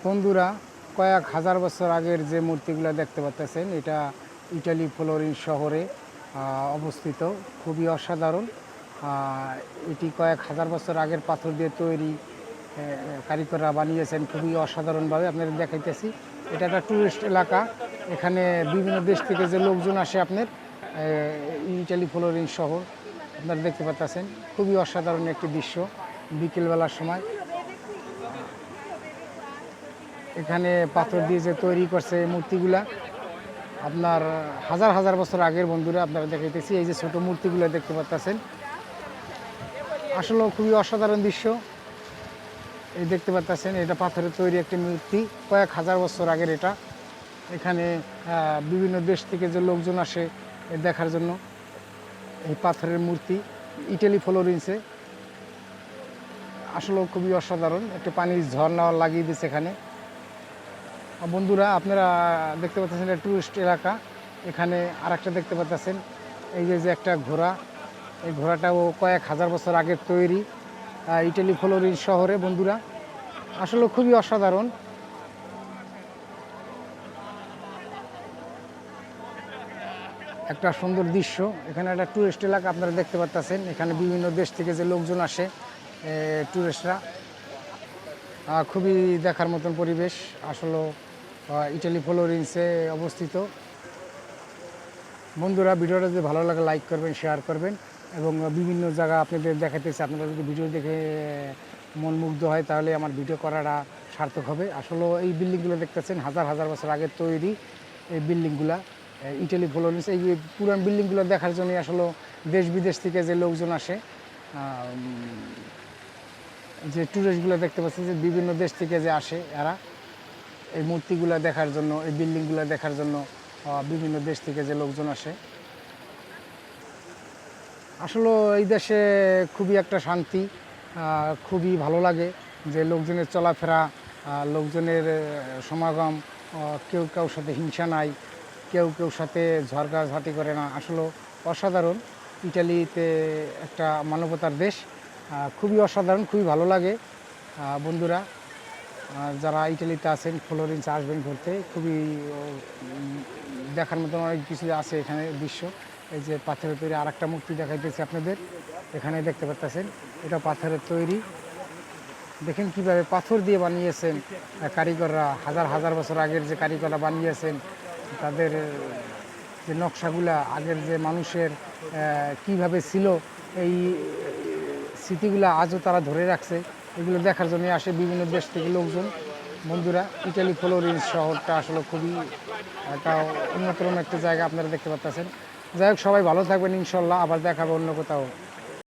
বন্ধুরা, কয়েক হাজার বছর আগের যে মূর্তিগুলো দেখতে পাচ্ছেন, এটা ইটালি ফ্লোরিন শহরে অবস্থিত। খুবই অসাধারণ। এটি কয়েক হাজার বছর আগের পাথর দিয়ে তৈরি, কারিগররা বানিয়েছেন খুবই অসাধারণভাবে। আপনাদের দেখাইতেছি, এটা একটা টুরিস্ট এলাকা। এখানে বিভিন্ন দেশ থেকে যে লোকজন আসে আপনার ইটালি ফ্লোরিন শহর আপনারা দেখতে পাচ্ছেন। খুবই অসাধারণ একটি দৃশ্য বিকেলবেলার সময়। এখানে পাথর দিয়ে যে তৈরি করছে এই মূর্তিগুলা আপনার হাজার হাজার বছর আগের। বন্ধুরা, আপনারা দেখাইতেছি এই যে ছোট মূর্তিগুলো দেখতে পাচ্ছেন, আসলে খুবই অসাধারণ দৃশ্য। এই দেখতে পাচ্ছেন, এটা পাথরের তৈরি একটি মূর্তি, কয়েক হাজার বছর আগের এটা। এখানে বিভিন্ন দেশ থেকে যে লোকজন আসে দেখার জন্য এই পাথরের মূর্তি ইটালি ফ্লোরেন্সে। আসলে খুবই অসাধারণ, একটা পানির ঝর্ণা লাগিয়ে দিয়েছে এখানে। বন্ধুরা, আপনারা দেখতে পাচ্ছেন এটা টুরিস্ট এলাকা। এখানে আরেকটা দেখতে পাচ্ছেন, এই যে একটা ঘোড়া, এই ঘোড়াটাও কয়েক হাজার বছর আগের তৈরি ইটালি ফ্লোরিন শহরে। বন্ধুরা, আসলে খুবই অসাধারণ। একটা সুন্দর দৃশ্য। এখানে একটা টুরিস্ট এলাকা আপনারা দেখতে পাচ্ছেন। এখানে বিভিন্ন দেশ থেকে যে লোকজন আসে টুরিস্টরা, খুবই দেখার মতন পরিবেশ। আসলে ইটালি ফ্লোরেন্সে অবস্থিত। বন্ধুরা, ভিডিওটা যদি ভালো লাগে লাইক করবেন, শেয়ার করবেন এবং বিভিন্ন জায়গা আপনাদের দেখাতেছে। আপনারা যদি ভিডিও দেখে মন মুগ্ধ হয় তাহলে আমার ভিডিও করাটা সার্থক হবে। আসলে এই বিল্ডিংগুলো দেখতেছেন হাজার হাজার বছর আগের তৈরি এই বিল্ডিংগুলা ইটালি ফ্লোরেন্স। এই পুরান বিল্ডিংগুলো দেখার জন্য আসলে দেশ বিদেশ থেকে যে লোকজন আসে, যে ট্যুরিস্টগুলো দেখতে পাচ্ছেন যে বিভিন্ন দেশ থেকে যে আসে, এরা এই মূর্তিগুলো দেখার জন্য, এই বিল্ডিংগুলো দেখার জন্য বিভিন্ন দেশ থেকে যে লোকজন আসে। আসলে এই দেশে খুবই একটা শান্তি, খুবই ভালো লাগে যে লোকজনের চলাফেরা, লোকজনের সমাগম, কেউ কারোর সাথে হিংসা নাই, কেউ সাথে ঝগড়াঝাটি করে না। আসলে অসাধারণ। ইটালিতে একটা মানবতার দেশ, খুবই অসাধারণ, খুবই ভালো লাগে। বন্ধুরা, যারা ইটালিতে আছেন ফ্লোরেন্সে আসবেন ঘুরতে, খুবই দেখার মতন অনেক কিছু আছে এখানে দৃশ্য। এই যে পাথরের তৈরি আর একটা মূর্তি দেখাইতেছি আপনাদের, এখানে দেখতে পাচ্ছেন এটা পাথরের তৈরি। দেখেন কিভাবে পাথর দিয়ে বানিয়েছেন কারিগররা, হাজার হাজার বছর আগের যে কারিগররা বানিয়েছেন, তাদের যে নকশাগুলা আগের যে মানুষের কিভাবে ছিল, এই স্মৃতিগুলো আজও তারা ধরে রাখছে। এগুলো দেখার জন্য আসে বিভিন্ন দেশ থেকে লোকজন। বন্ধুরা, ইটালি ফ্লোরেন্স শহরটা আসলে খুবই একটা অন্যতম একটা জায়গা আপনারা দেখতে পাচ্ছেন। যাই হোক, সবাই ভালো থাকবেন, ইনশাল্লাহ আবার দেখাবে অন্য কোথাও।